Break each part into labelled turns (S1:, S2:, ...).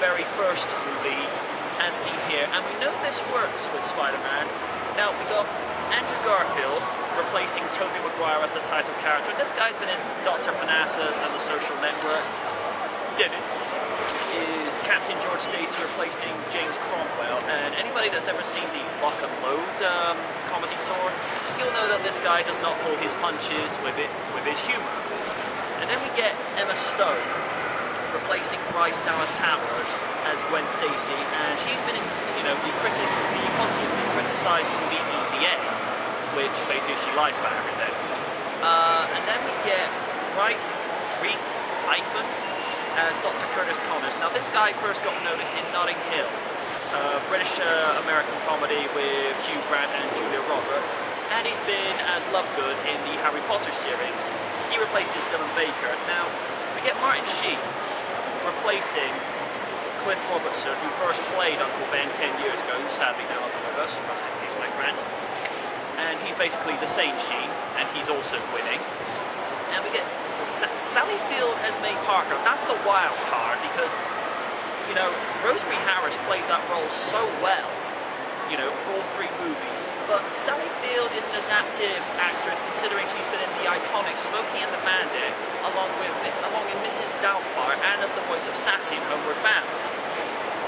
S1: very first movie as seen here, and we know this works with Spider-Man. Now, we got Andrew Garfield replacing Tobey Maguire as the title character. This guy's been in Dr. Parnassus and The Social Network. Dennis is Captain George Stacy replacing James Cromwell, and anybody that's ever seen the Lock and Load comedy tour, you'll know that this guy does not pull his punches with his humor. And then we get Emma Stone replacing Bryce Dallas Howard as Gwen Stacy, and she's been in, the positively criticized movie Easy A, which basically she lies about everything. And then we get Rhys Ifans as Dr. Curtis Connors. Now, this guy first got noticed in Notting Hill, British-American comedy with Hugh Grant and Julia Roberts, and he's been as Lovegood in the Harry Potter series. He replaces Dylan Baker. Now, we get Martin Sheen replacing Cliff Robertson, who first played Uncle Ben 10 years ago, who's sadly now not with us. Rest in peace, my friend. And he's basically the same Sheen, and he's also winning. And we get Sally Field as May Parker. That's the wild card because, Rosemary Harris played that role so well, for all three movies. But Sally Field is an adaptive actress, considering she's been in the iconic Smokey and the Bandit, along in Mrs. Doubtfire, and as the voice of Sassy in Homeward Bound.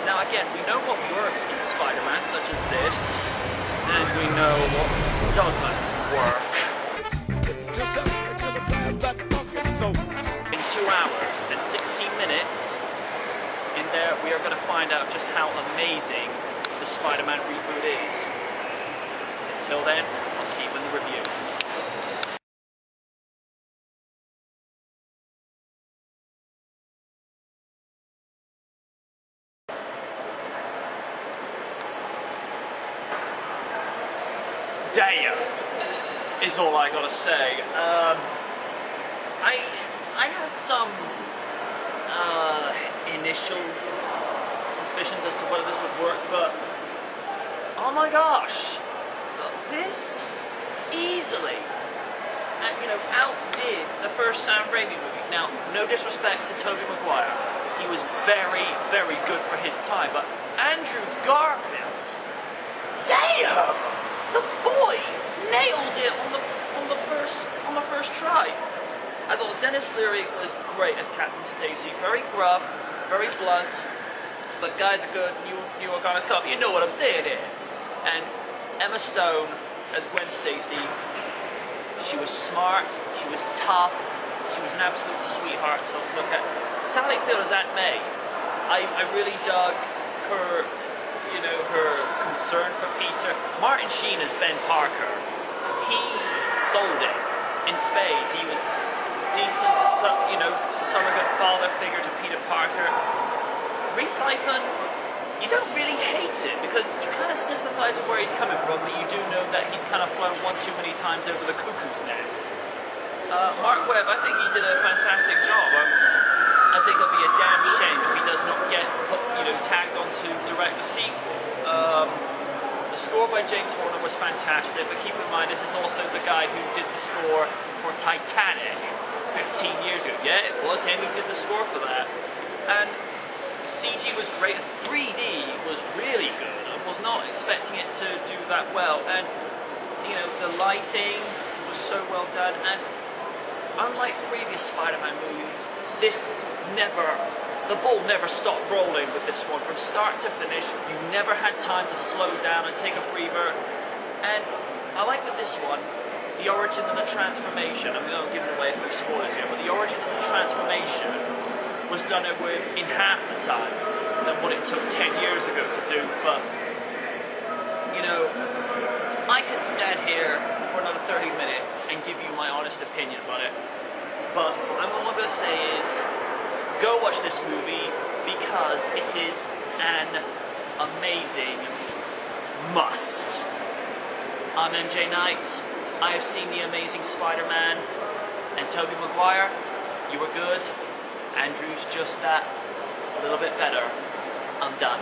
S1: Now again, we know what works in Spider-Man, such as this, and we know what doesn't work. In 2 hours and 16 minutes, in there we are going to find out just how amazing the Spider-Man reboot is. Until then, I'll see you in the review. Damn, is all I gotta say. I had some initial suspicions as to whether this would work, but oh my gosh, this easily outdid the first Sam Raimi movie. Now, no disrespect to Tobey Maguire, he was very, very good for his time, but Andrew Garfield, damn, the boy nailed it on the first try. I thought Dennis Leary was great as Captain Stacy, very gruff, very blunt, but guys are good. New York Comics Club, you know what I'm saying here. And Emma Stone as Gwen Stacy, she was smart, she was tough, she was an absolute sweetheart to look at. Sally Field as Aunt May, I really dug her, her concern for Peter. Martin Sheen as Ben Parker, he sold it in spades. He was decent, surrogate father figure to Peter Parker. Rhys Ifans, you don't really hate it because you kind of sympathize with where he's coming from, but you do know that he's kind of flown one too many times over the cuckoo's nest. Mark Webb, I think he did a fantastic job. I think it'll be a damn shame if he does not get tagged on to direct the sequel. The score by James Horner was fantastic, but keep in mind this is also the guy who did the score for Titanic 15 years ago. Yeah, it was him who did the score for that. And the CG was great. 3D was really good. I was not expecting it to do that well. And, the lighting was so well done. And unlike previous Spider-Man movies, the ball never stopped rolling with this one. From start to finish, you never had time to slow down and take a breather. And I like with this one, the origin and the transformation. I'm not giving away a few spoilers here, but the origin and the transformation was done in half the time than what it took 10 years ago to do. But, I could stand here for another 30 minutes and give you my honest opinion about it. But all I'm going to say is, go watch this movie because it is an amazing must. I'm MJ Knight. I have seen The Amazing Spider-Man, and Tobey Maguire, you were good. Andrew's just that, a little bit better. I'm done.